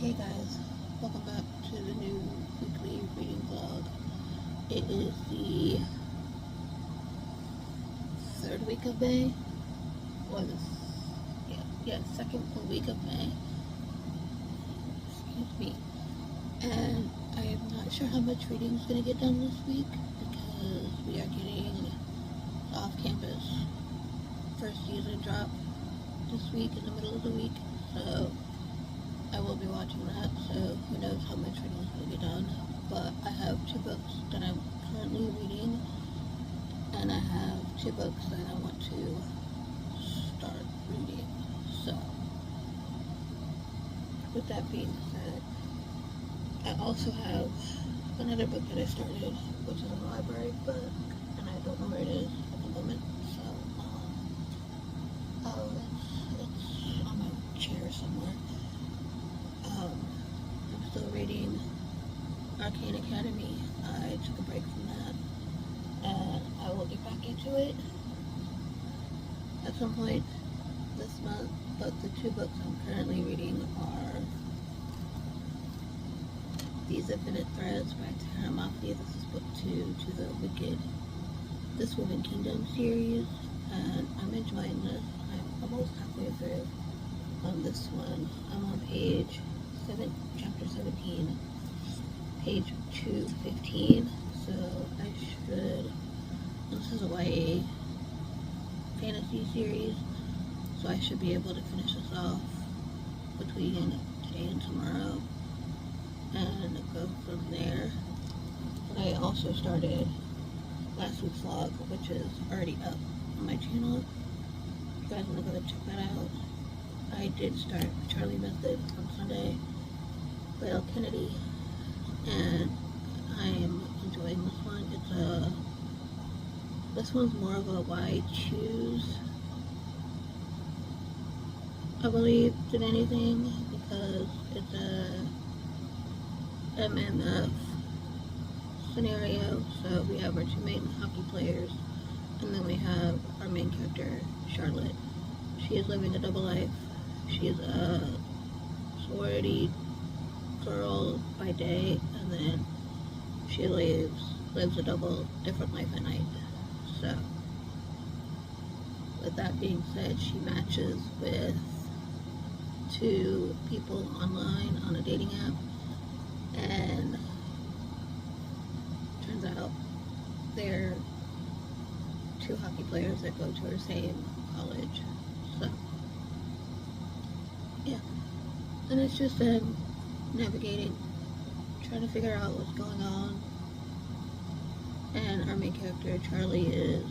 Hey guys, welcome back to the new weekly reading vlog. It is the third week of May, or second week of May. Excuse me. And I am not sure how much reading is going to get done this week because we are getting off-campus first user drop this week in the middle of the week, so I will be watching that, so who knows how much reading is going to get done. But I have 2 books that I'm currently reading, and I have 2 books that I want to start reading. So, with that being said, I also have another book that I started, which is a library book, and I don't know where it is at the moment, so, it's on my chair somewhere. I'm still reading Arcane Academy. I took a break from that, and I will get back into it at some point this month, but the 2 books I'm currently reading are These Infinite Threads by Tara Moffitt. This is book 2 to the Wicked This Woman Kingdom series, and I'm enjoying this. I'm almost halfway through on this one. I'm on chapter 17, page 215, so I should, this is a YA fantasy series, so I should be able to finish this off between today and tomorrow, and go from there. And I also started last week's vlog, which is already up on my channel. If you guys want to go check that out. I did start Charlie Method on Sunday by L. Kennedy, and I am enjoying this one. This one's more of a why choose, I believe, than anything, because it's a MMF scenario. So we have our 2 main hockey players, and then we have our main character, Charlotte. She is living a double life. She is a sorority girl by day, and then she lives a different life at night. So, with that being said, she matches with 2 people online on a dating app, and turns out they're 2 hockey players that go to her same college. So, yeah, and it's just navigating, trying to figure out what's going on. And our main character, Charlie, is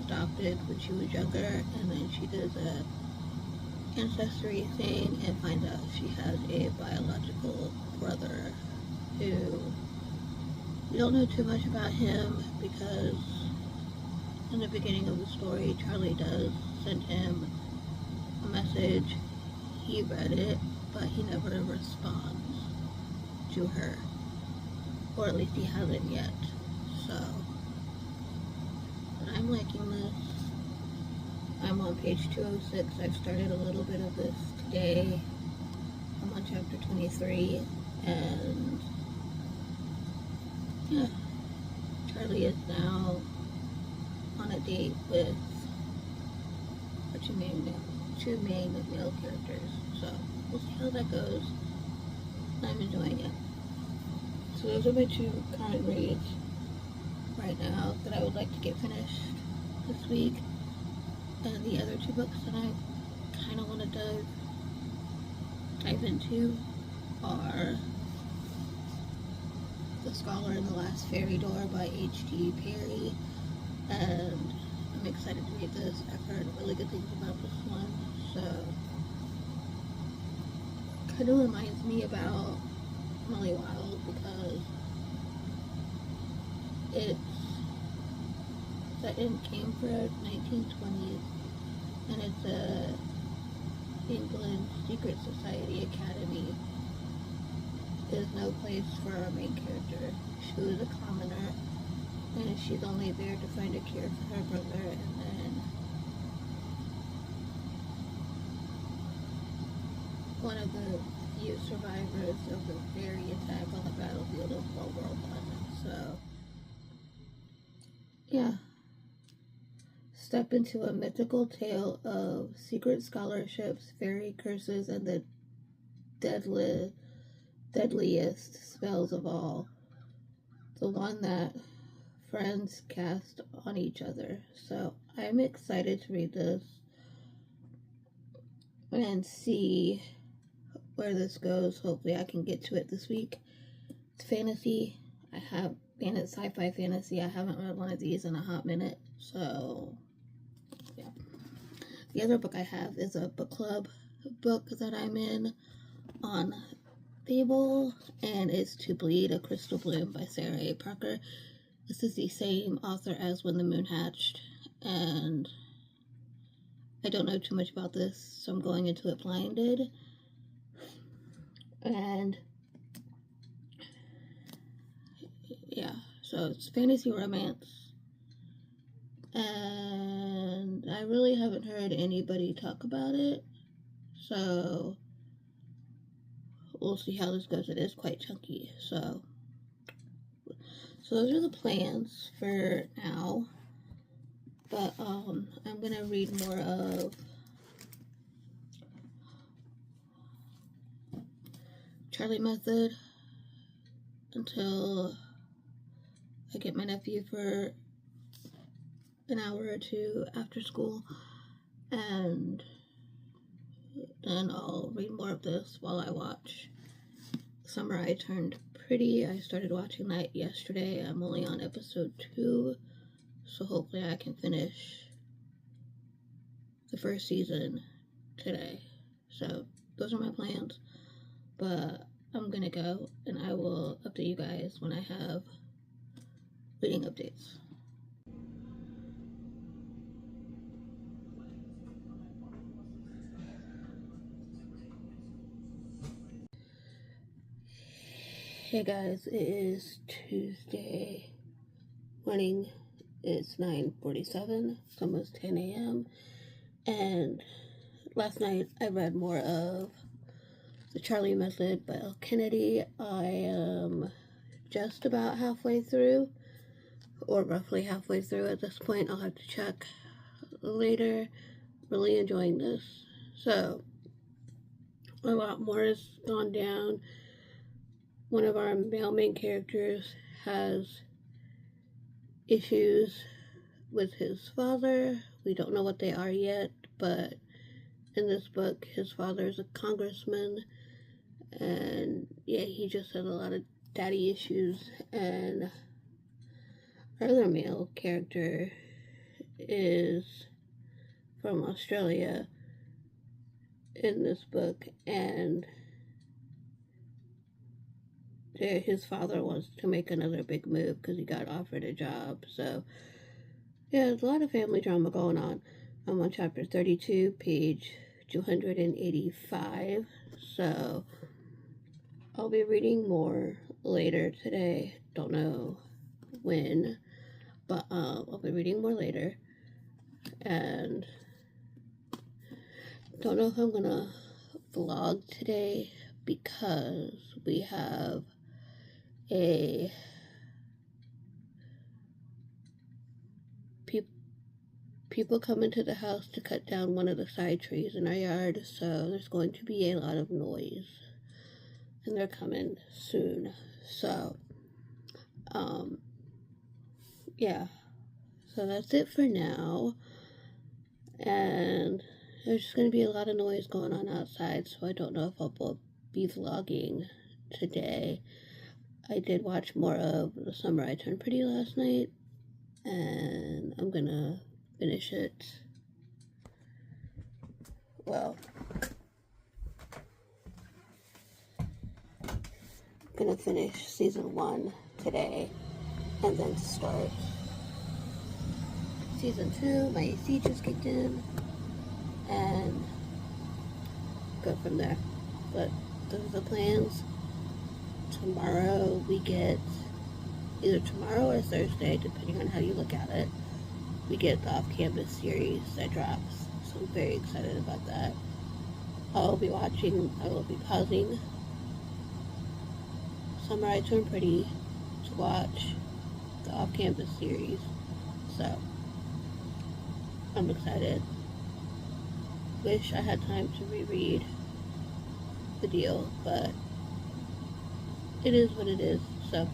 adopted when she was younger, and then she does a ancestry thing and finds out she has a biological brother who, we don't know too much about him, because in the beginning of the story, Charlie does send him a message. He read it, but he never responds to her, or at least he hasn't yet. So, but I'm liking this. I'm on page 206. I've started a little bit of this today. I'm on chapter 23, and yeah, Charlie is now on a date with our 2 main male characters. So we'll see how that goes. I'm enjoying it. So those are my 2 current reads right now that I would like to get finished this week. And the other 2 books that I kind of want to dive into are The Scholar and the Last Fairy Door by H.G. Perry, and I'm excited to read this. I've heard really good things about this one, so kind of reminds me about Molly Wild, because it's set in Cambridge, 1920s, and it's a England secret society academy. There's no place for our main character. She was a commoner, and she's only there to find a cure for her brother, and then one of the few survivors of the very attack on the battlefield of World War I. So, yeah. Step into a mythical tale of secret scholarships, fairy curses, and the deadliest spells of all. The one that friends cast on each other. So I'm excited to read this and see where this goes. Hopefully I can get to it this week. It's fantasy. I have sci-fi fantasy. I haven't read one of these in a hot minute. So yeah. The other book I have is a book club book that I'm in on Fable, and it's To Bleed, A Crystal Bloom by Sarah A. Parker. This is the same author as When the Moon Hatched, and I don't know too much about this, so I'm going into it blinded. And yeah, so it's fantasy romance, and I really haven't heard anybody talk about it, so we'll see how this goes. It is quite chunky, so those are the plans for now. But I'm gonna read more of Charlie Method until I get my nephew for an hour or two after school, and then I'll read more of this while I watch Summer I Turned Pretty. I started watching that yesterday. I'm only on episode 2, so hopefully I can finish the first season today. So those are my plans, but I'm gonna go, and I will update you guys when I have reading updates. Hey guys, it is Tuesday morning. It's 9:47. It's almost 10 a.m. And last night I read more of The Charlie Method by L. Kennedy. I am just about halfway through, or roughly halfway through at this point. I'll have to check later. Really enjoying this. So, a lot more has gone down. One of our male main characters has issues with his father. We don't know what they are yet, but in this book, his father is a congressman, and yeah, he just has a lot of daddy issues. And our other male character is from Australia in this book, and his father wants to make another big move because he got offered a job. So yeah, there's a lot of family drama going on. I'm on chapter 32, page 285. So I'll be reading more later today. Don't know when, but I'll be reading more later. And don't know if I'm gonna vlog today because we have people come into the house to cut down one of the side trees in our yard, so there's going to be a lot of noise, and they're coming soon. So yeah, so that's it for now, and there's just going to be a lot of noise going on outside, so I don't know if I'll be vlogging today. I did watch more of The Summer I Turned Pretty last night, and I'm gonna finish it. Well, I'm gonna finish season 1 today, and then start season 2. My AC just kicked in, and go from there. But those are the plans. Tomorrow we get, either tomorrow or Thursday, depending on how you look at it, we get the off-campus series that drops. So I'm very excited about that. I will be pausing Summer I Turn Pretty to watch the off-campus series. So, I'm excited. Wish I had time to reread the deal, but it is what it is. So,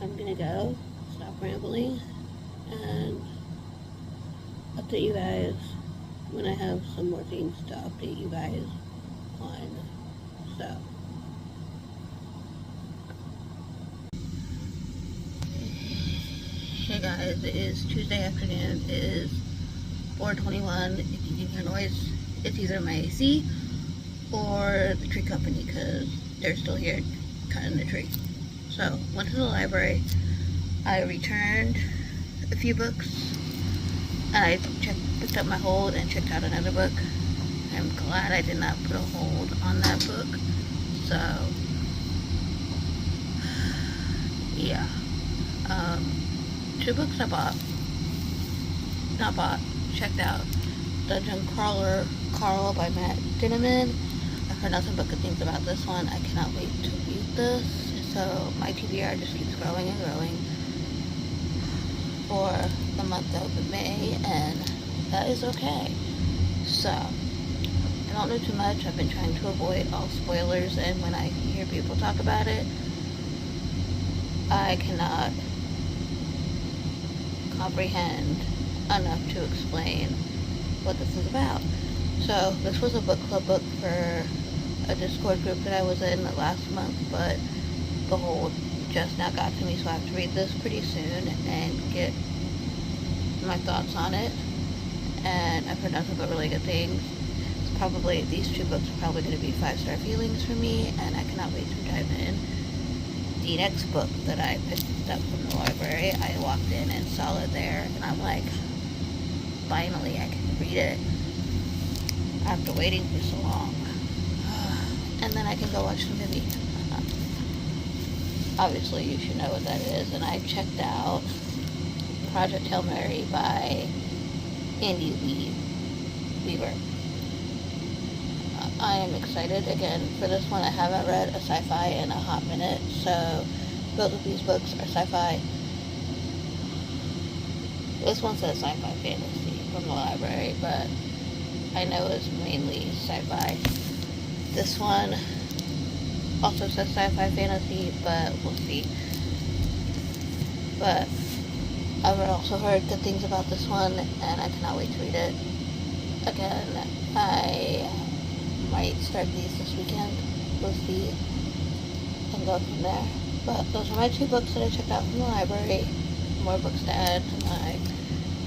I'm gonna go, stop rambling, and update you guys when I have some more things to update you guys on. So, hey guys, it is Tuesday afternoon. It is 4:21. If you can hear noise, it's either my AC or the tree company because they're still here cutting the tree. So, went to the library. I returned a few books. I picked up my hold and checked out another book. I'm glad I did not put a hold on that book. So, yeah. Two books I checked out. Dungeon Crawler Carl by Matt Dinniman. I've heard nothing but good things about this one. I cannot wait to read this. So my TBR just keeps growing and growing for the month of May, and that is okay. So, I don't know too much. I've been trying to avoid all spoilers, and when I hear people talk about it, I cannot comprehend enough to explain what this is about. So, this was a book club book for a Discord group that I was in last month, but the hold just now got to me, so I have to read this pretty soon and get my thoughts on it. And I've heard nothing but really good things. These two books are probably going to be 5-star feelings for me, and I cannot wait to dive in. The next book that I picked up from the library, I walked in and saw it there, and I'm like, finally I can read it after waiting for so long. And then I can go watch the movie. Obviously you should know what that is, and I checked out Project Hail Mary by Andy Weaver. I am excited again for this one. I haven't read a sci-fi in a hot minute, so both of these books are sci-fi. This one says sci-fi fantasy from the library, but I know it's mainly sci-fi. This one also says sci-fi fantasy, but we'll see. But I've also heard good things about this one, and I cannot wait to read it. Again, I might start these this weekend. We'll see, and go from there. But those are my two books that I checked out from the library. More books to add to my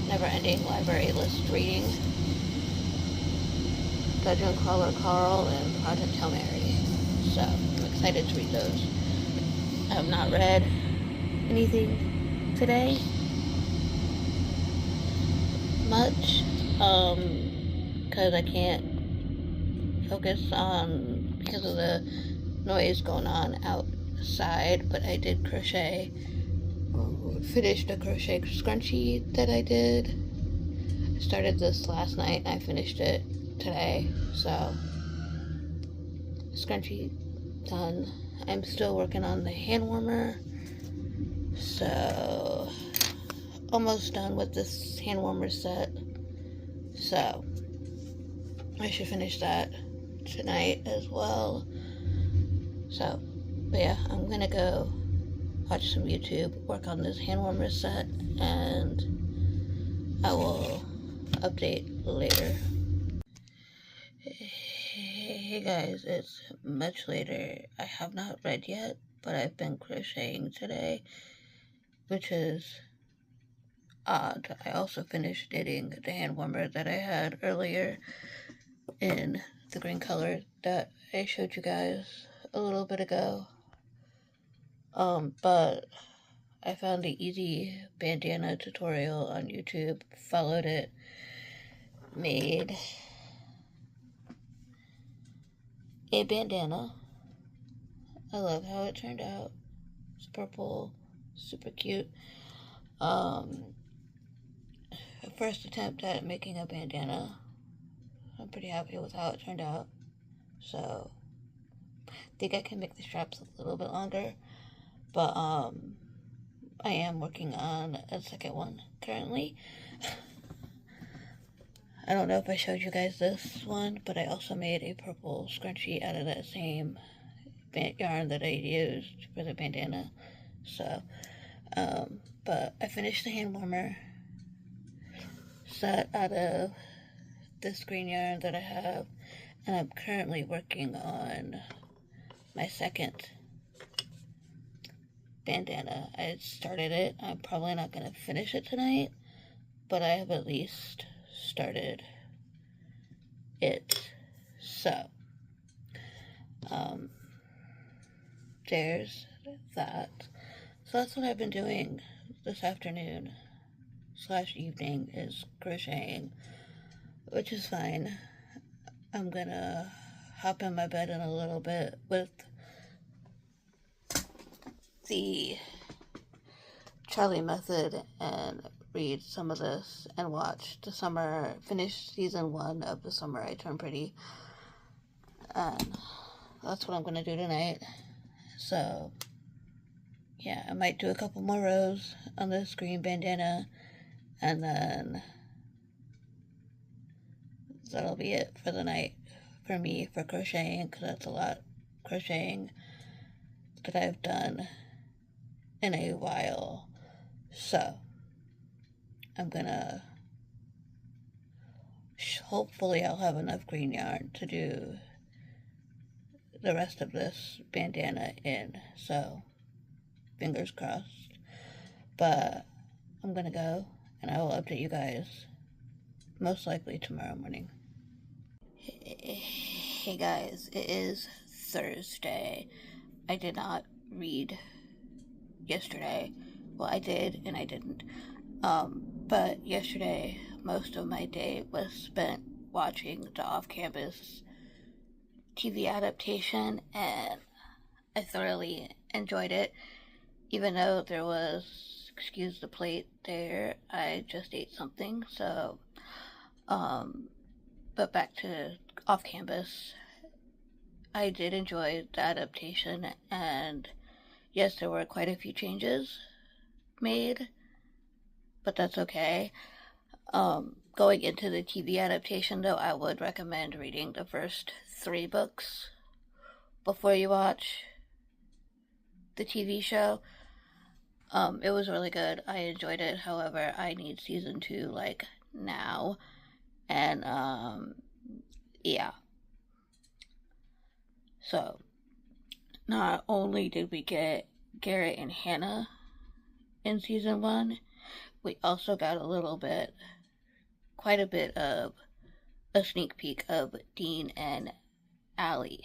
never-ending library list reading. Dungeon Crawler Carl and Project Hail Mary. So, I'm excited to read those. I have not read anything today. Much. Because I can't focus on, because of the noise going on outside, but I did finished a crochet scrunchie that I did. I started this last night and I finished it today, so scrunchie done. I'm still working on the hand warmer, so almost done with this hand warmer set, so I should finish that tonight as well. So, but yeah, I'm gonna go watch some YouTube, work on this hand warmer set, and I will update later. Hey guys, it's much later. I have not read yet, but I've been crocheting today, which is odd. I also finished knitting the hand warmer that I had earlier in the green color that I showed you guys a little bit ago. But I found the easy bandana tutorial on YouTube, followed it, made a bandana. I love how it turned out. It's purple, super cute. First attempt at making a bandana. I'm pretty happy with how it turned out. So, I think I can make the straps a little bit longer, but I am working on a second one currently. I don't know if I showed you guys this one, but I also made a purple scrunchie out of that same yarn that I used for the bandana. So, but I finished the hand warmer set out of this green yarn that I have, and I'm currently working on my second bandana. I started it. I'm probably not going to finish it tonight, but I have at least started it. So, there's that. So that's what I've been doing this afternoon / evening, is crocheting, which is fine. I'm gonna hop in my bed in a little bit with the Charlie method and read some of this and watch finish season 1 of The Summer I Turned Pretty. And that's what I'm gonna do tonight. So, yeah, I might do a couple more rows on this green bandana, and then that'll be it for the night for me for crocheting, because that's a lot crocheting that I've done in a while. So, I'm gonna hopefully I'll have enough green yarn to do the rest of this bandana in, so fingers crossed. But I'm gonna go, and I will update you guys most likely tomorrow morning. Hey guys, it is Thursday. I did not read yesterday. Well, I did and I didn't. But yesterday, most of my day was spent watching the off-campus TV adaptation, and I thoroughly enjoyed it. Even though there was, excuse the plate there, I just ate something, so, but back to off-campus, I did enjoy the adaptation, and yes, there were quite a few changes made, but that's okay. Going into the TV adaptation, though, I would recommend reading the first 3 books before you watch the TV show. It was really good. I enjoyed it. However, I need season 2, like, now. And, yeah. So, not only did we get Garrett and Hannah in season 1, we also got quite a bit of a sneak peek of Dean and Allie,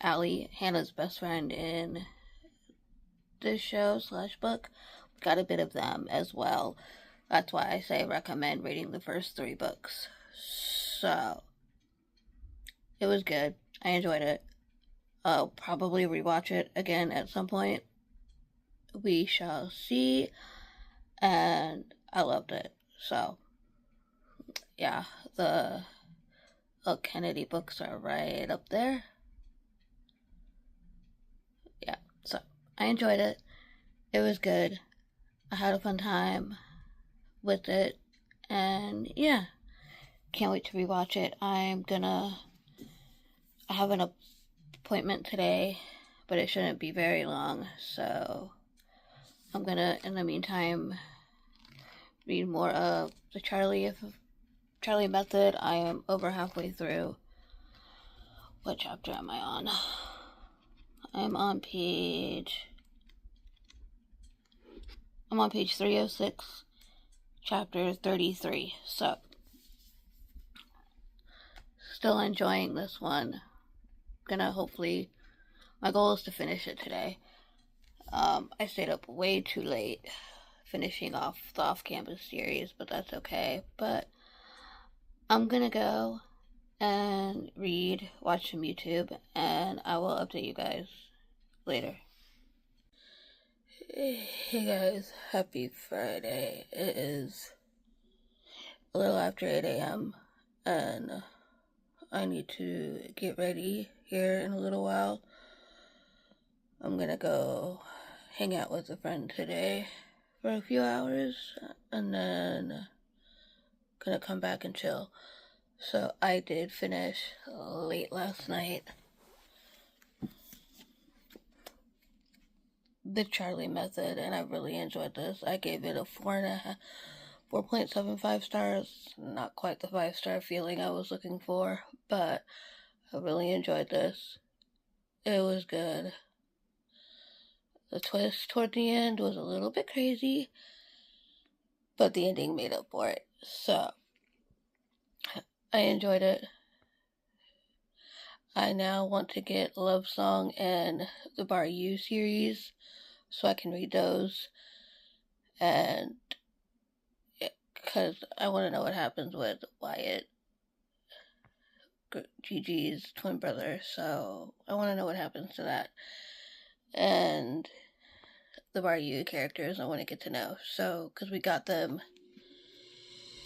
Hannah's best friend in this show / book. We got a bit of them as well. That's why I say recommend reading the first 3 books. So, it was good. I enjoyed it. I'll probably rewatch it again at some point. We shall see. And I loved it. So, yeah, the Kennedy books are right up there. Yeah, so I enjoyed it. It was good. I had a fun time with it. And yeah, can't wait to rewatch it. I have an appointment today, but it shouldn't be very long. So I'm gonna, in the meantime, read more of the Charlie method. I am over halfway through. What chapter am I on? I'm on page 306, chapter 33. So, still enjoying this one. My goal is to finish it today. I stayed up way too late finishing off the off-campus series, but that's okay. But I'm gonna go and watch some YouTube, and I will update you guys later. Hey guys, happy Friday. It is a little after 8 a.m. and I need to get ready here in a little while. I'm gonna go hang out with a friend today for a few hours and then gonna come back and chill. So I did finish late last night the Charlie Method, and I really enjoyed this. I gave it a 4.75 stars. Not quite the 5-star feeling I was looking for, but I really enjoyed this. It was good. The twist toward the end was a little bit crazy, but the ending made up for it. So I enjoyed it. I now want to get Love Song and the Bar U series so I can read those, and because I want to know what happens with Wyatt, Gigi's twin brother, so I want to know what happens to that. And the Bar U characters I want to get to know, so because we got them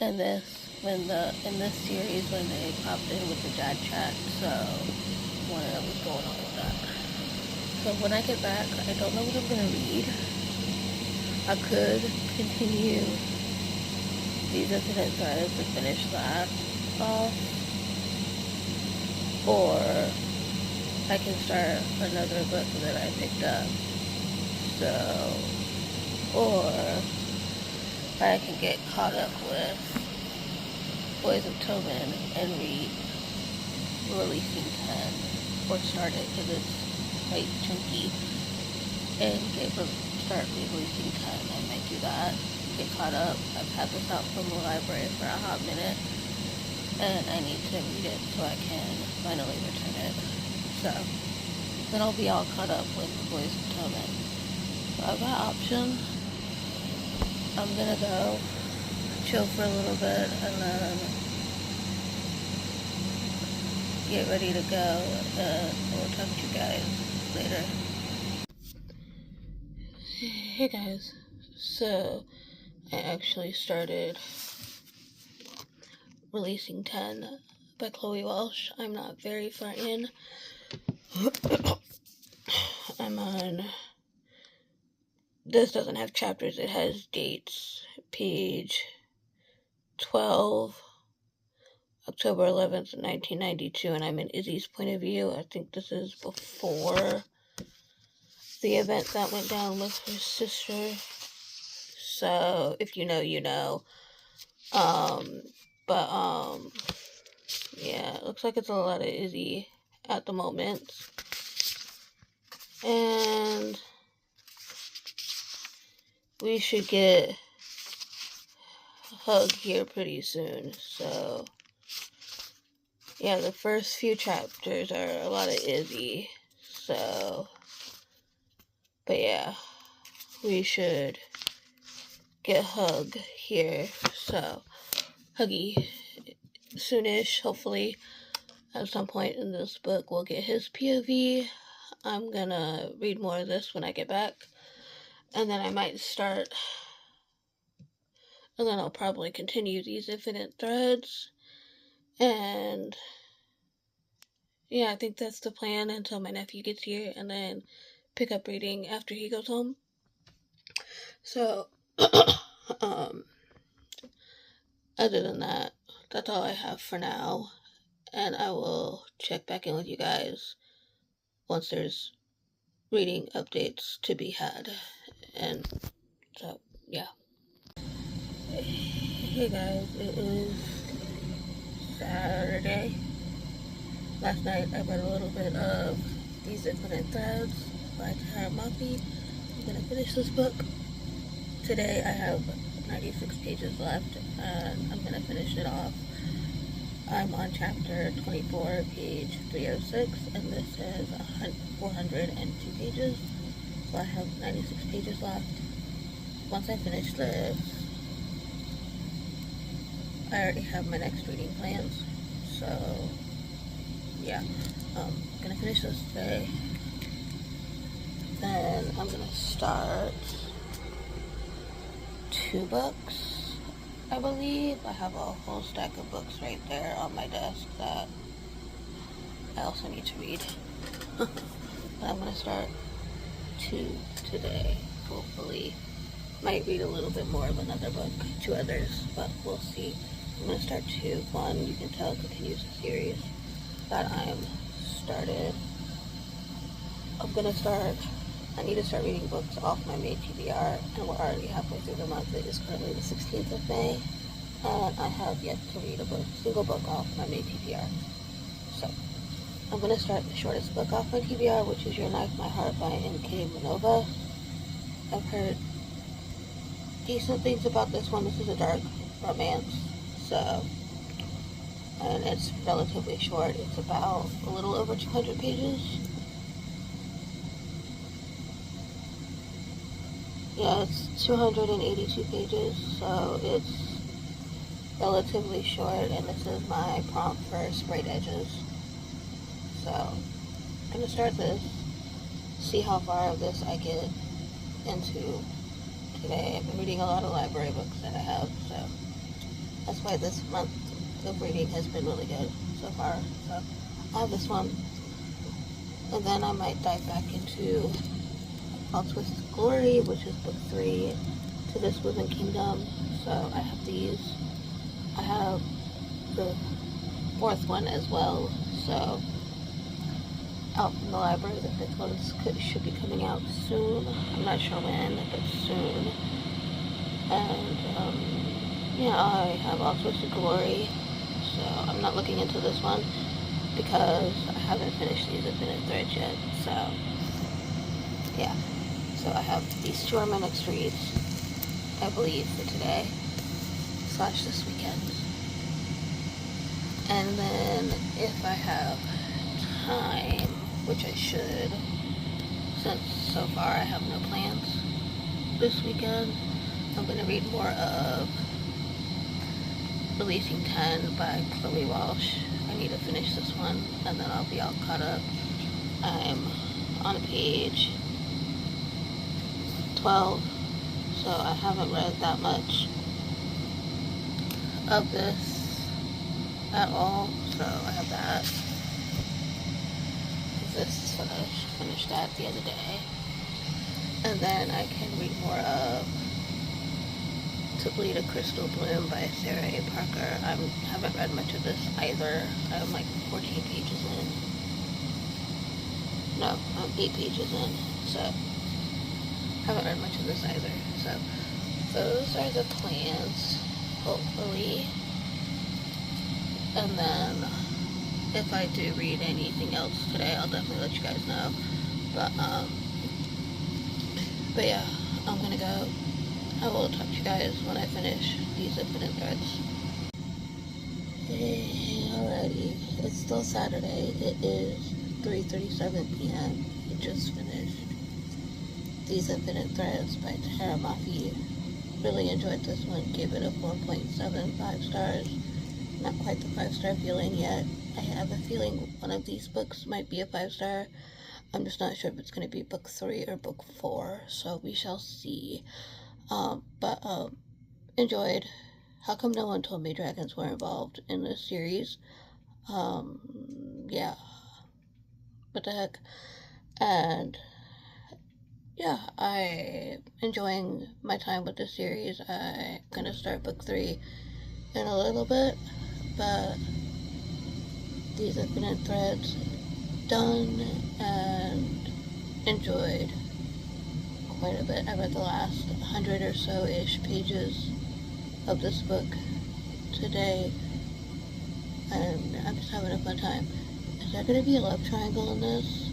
in this series when they popped in with the dad chat, so I want to know what's going on with that. So when I get back, I don't know what I'm gonna read. I could continue these infinite threads to finish that off, or I can start another book that I picked up. So, or I can get caught up with Boys of Tobin and read Releasing 10, or start it because it's quite chunky, and start Releasing 10. I might do that, get caught up. I've had this out from the library for a hot minute, and I need to read it so I can finally return it. So then I'll be all caught up with the Boys of Tobin. So I've got options. I'm gonna go chill for a little bit and then get ready to go, and we'll talk to you guys later. Hey guys, so I actually started Releasing 10 by Chloe Welsh. I'm not very far in. I'm on, this doesn't have chapters, it has dates. Page 12, October 11th, 1992, and I'm in Izzy's point of view. I think this is before the event that went down with her sister. So if you know, you know. Yeah, it looks like it's a lot of Izzy at the moment. And we should get a hug here pretty soon. So yeah, the first few chapters are a lot of Izzy. So, but yeah, we should get Hug here. So, Huggy soonish, hopefully, at some point in this book, we'll get his POV. I'm gonna read more of this when I get back, and then I might start, and then I'll probably continue these infinite threads, and yeah, I think that's the plan until my nephew gets here, and then pick up reading after he goes home. So, other than that, that's all I have for now, and I will check back in with you guys once there's reading updates to be had. And so, yeah. Hey guys, it is Saturday. Last night I read a little bit of These Infinite Threads by Tara Moffitt. I'm gonna finish this book. Today I have 96 pages left, and I'm gonna finish it off. I'm on chapter 24, page 306, and this is 402 pages, so I have 96 pages left. Once I finish this, I already have my next reading plans, so yeah, I'm gonna finish this today. Then I'm gonna start 2 books, I believe I have a whole stack of books right there on my desk that I also need to read. But I'm going to start 2 today, hopefully. Might read a little bit more of another book, 2 others, but we'll see. I'm going to start 2. 1, you can tell, continues the series that I'm started. I need to start reading books off my main TBR, and we're already halfway through the month. It is currently the 16th of May, and I have yet to read a single book off my main TBR. So, I'm going to start the shortest book off my TBR, which is Your Knife, My Heart by N.K. Manova. I've heard decent things about this one. This is a dark romance, and it's relatively short. It's about a little over 200 pages. Yeah, it's 282 pages, so it's relatively short, and this is my prompt for sprayed edges. So, I'm going to start this, see how far of this I get into today. I've been reading a lot of library books that I have, so that's why this month of reading has been really good so far. So, I have this one, and then I might dive back into All Twisted Glory, which is book 3 to This Woven Kingdom. So I have these. I have the 4th one as well. So out from the library, the 5th one should be coming out soon. I'm not sure when, but soon. And yeah, I have All Twisted Glory. So I'm not looking into this one because I haven't finished these Infinite Threads yet. So yeah. So I have these 2 are my next reads, I believe, for today / this weekend. And then if I have time, which I should, since so far I have no plans this weekend, I'm going to read more of Releasing 10 by Chloe Walsh. I need to finish this one, and then I'll be all caught up. I'm on page 12, so I haven't read that much of this at all, so I have that. This is finished that the other day, and then I can read more of To Bleed a Crystal Bloom by Sarah A. Parker. I haven't read much of this either. I'm like 14 pages in. No, I'm 8 pages in, so haven't read much of this either. So those are the plans, hopefully. And then if I do read anything else today, I'll definitely let you guys know. But yeah, I'm gonna go. I will talk to you guys when I finish these Infinite Threads. Hey, alrighty, it's still Saturday. It is 3:37 p.m. I just finished These Infinite Threads by Tara Mafi. Really enjoyed this one. Gave it a 4.75 stars. Not quite the 5-star feeling yet. I have a feeling one of these books might be a 5-star. I'm just not sure if it's going to be book 3 or book 4. So we shall see. Enjoyed. How come no one told me dragons were involved in this series? Yeah. What the heck? And yeah, I'm enjoying my time with this series. I'm gonna start book 3 in a little bit, but These Infinite Threads done and enjoyed quite a bit. I read the last 100 or so-ish pages of this book today, and I'm just having a fun time. Is there gonna be a love triangle in this?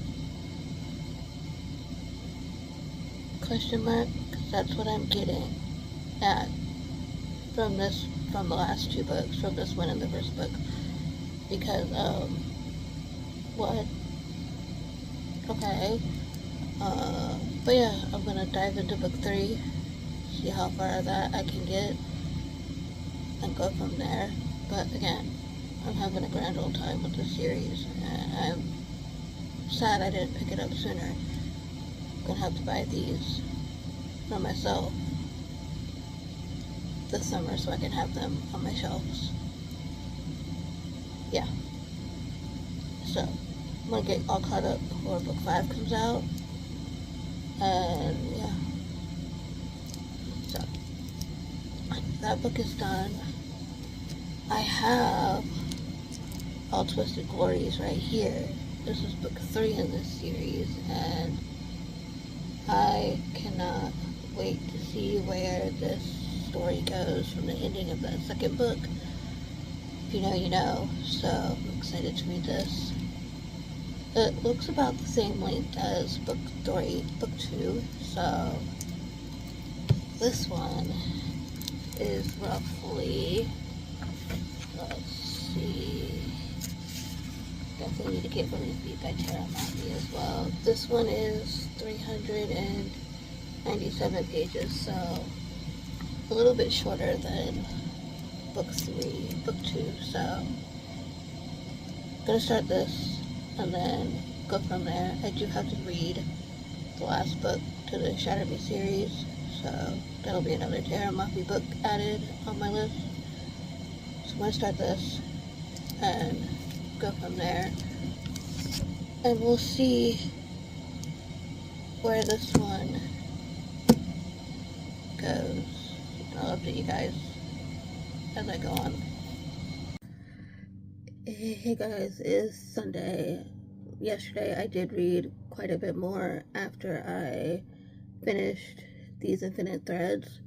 Question mark? Because that's what I'm getting at from the last 2 books, from this one and the first book. Because, what? Okay. But yeah, I'm gonna dive into book 3, see how far that I can get, and go from there. But again, I'm having a grand old time with this series, and I'm sad I didn't pick it up sooner. I'm gonna have to buy these for myself. this summer so I can have them on my shelves. Yeah. So I'm gonna get all caught up before book 5 comes out. And yeah. So that book is done. I have All Twisted Glories right here. This is book 3 in this series, and I cannot wait to see where this story goes from the ending of that second book. If you know, you know. So I'm excited to read this. It looks about the same length as book 2, so this one is roughly, let's see, definitely need to get Release Beat by Tara Mafi as well. This one is 397 pages, so a little bit shorter than book 2, so I'm gonna start this and then go from there. I do have to read the last book to the Shatter Me series, so that'll be another Tara Mafi book added on my list. So I'm gonna start this and go from there, and we'll see where this one goes. I'll update you guys as I go on. Hey guys, it's Sunday. Yesterday I did read quite a bit more after I finished These Infinite Threads.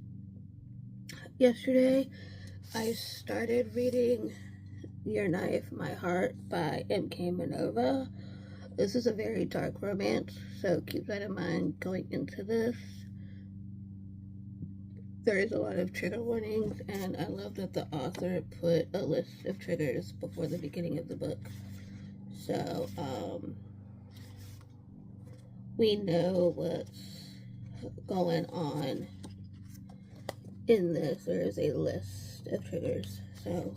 Yesterday I started reading Your Knife, My Heart by M.K. Manova. This is a very dark romance, so keep that in mind going into this. There is a lot of trigger warnings, and I love that the author put a list of triggers before the beginning of the book. So, we know what's going on in this. There is a list of triggers, so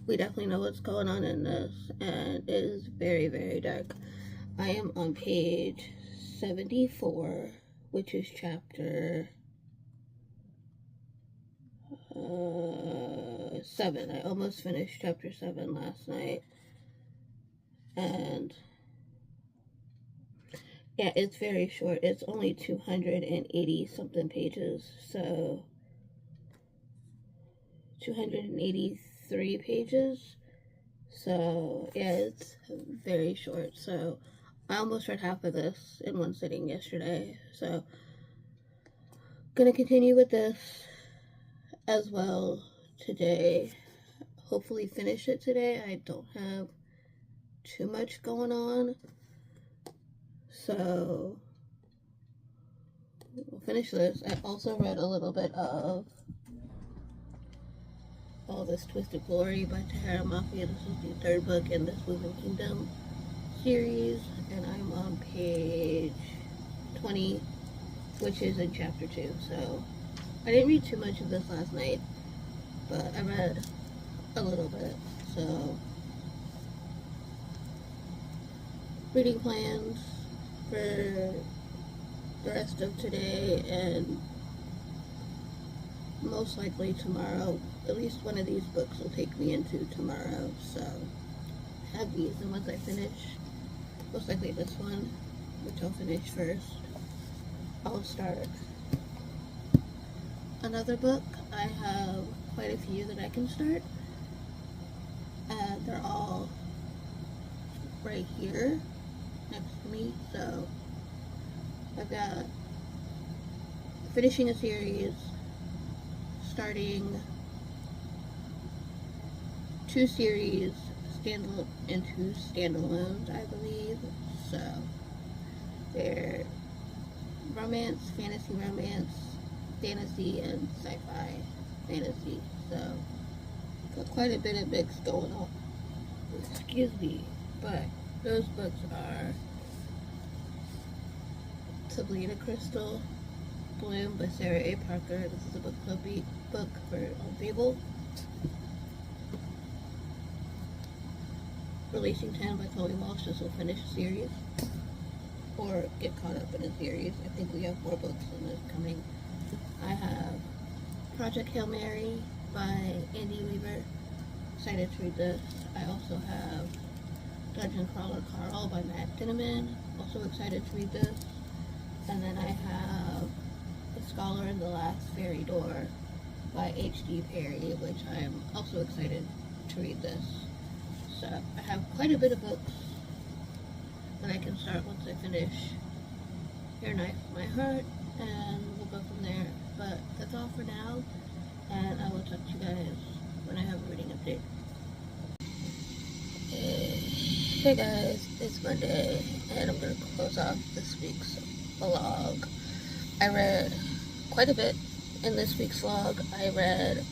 we definitely know what's going on in this, and it is very, very dark. I am on page 74, which is chapter 7. I almost finished chapter 7 last night, and yeah, it's very short. It's only 280 something pages, so 283 pages. So yeah, it's very short. So I almost read half of this in one sitting yesterday. So gonna continue with this as well today. Hopefully finish it today. I don't have too much going on, so we'll finish this. I also read a little bit of All This Twisted Glory by Tara Mafi. This is the 3rd book in this Moving Kingdom series, and I'm on page 20, which is in chapter 2. So I didn't read too much of this last night, but I read a little bit. So reading plans for the rest of today and most likely tomorrow. At least one of these books will take me into tomorrow, so I have these, and once I finish, most likely this one, which I'll finish first, I'll start another book. I have quite a few that I can start, and they're all right here next to me. So I've got finishing a series, starting 2 series, and 2 standalones, I believe. So they're romance, fantasy, and sci-fi fantasy. So got quite a bit of mix going on. Excuse me, but those books are Sabrina Crystal Bloom by Sarah A. Parker. This is a book club book for Fable. Releasing 10 by Chloe Walsh. This will finish a series or get caught up in a series. I think we have 4 books in this coming. I have Project Hail Mary by Andy Weaver. Excited to read this. I also have Dungeon Crawler Carl by Matt Kinnaman. Also excited to read this. And then I have The Scholar in the Last Fairy Door by H.D. Perry, which I am also excited to read this. So I have quite a bit of books that I can start once I finish Your Knife, My Heart, and we'll go from there. But that's all for now, and I will talk to you guys when I have a reading update. Hey guys, it's Monday, and I'm going to close off this week's vlog. I read quite a bit in this week's vlog. I read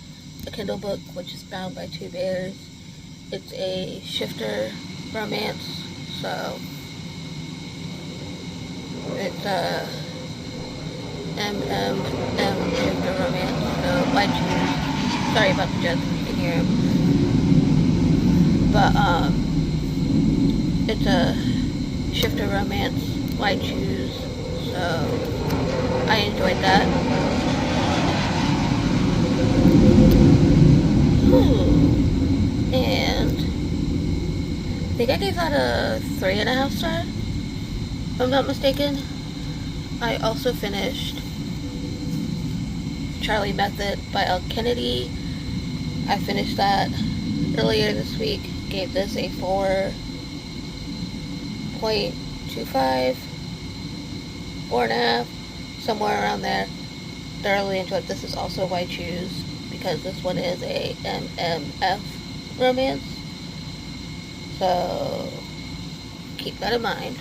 a Kindle book, which is Bound by Two Bears. It's a shifter romance, so it's a shifter romance, so I choose. Sorry about the jets, you can hear him. But it's a shifter romance, why choose, so I enjoyed that. And I think I gave that a 3.5 star, if I'm not mistaken. I also finished Charlie Method by L. Kennedy. I finished that earlier this week. Gave this a 4.25, 4.5, somewhere around there. Thoroughly enjoyed. This is also why choose, because this one is a MMF romance. So keep that in mind.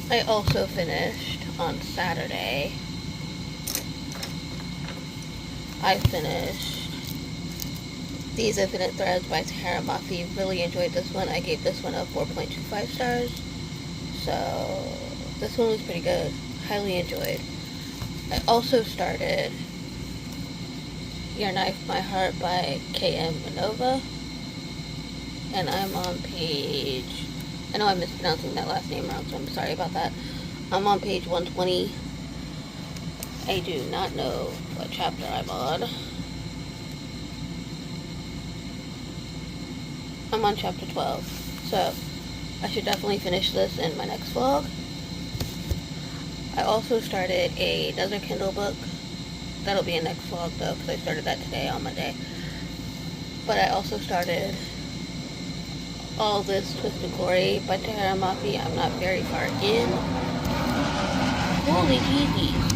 I also finished on Saturday. I finished These Infinite Threads by Tahara Mafi. Really enjoyed this one. I gave this one a 4.25 stars. So this one was pretty good. Highly enjoyed. I also started Your Knife, My Heart by K.M. Minova. And I'm on page... I know I'm mispronouncing that last name wrong, so I'm sorry about that. I'm on page 120. I do not know what chapter I'm on. I'm on chapter 12, so I should definitely finish this in my next vlog. I also started another Kindle book. That'll be a next vlog though, because I started that today on Monday. But I also started All This Twisted Glory by Tahara Mafi. I'm not very far in. Holy jeezies.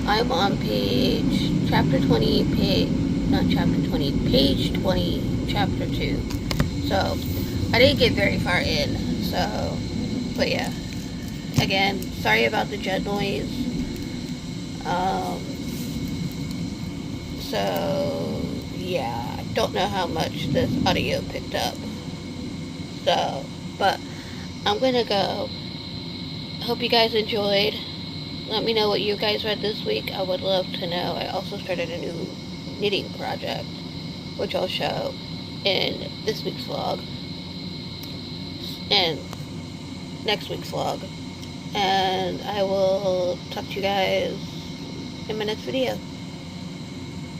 I'm on page 20, page 20, chapter 2. So, I didn't get very far in, so, but yeah. Again, sorry about the jet noise. So, yeah, I don't know how much this audio picked up. So, but I'm gonna go. Hope you guys enjoyed. Let me know what you guys read this week. I would love to know. I also started a new knitting project, which I'll show in this week's vlog and next week's vlog. And I will talk to you guys in my next video.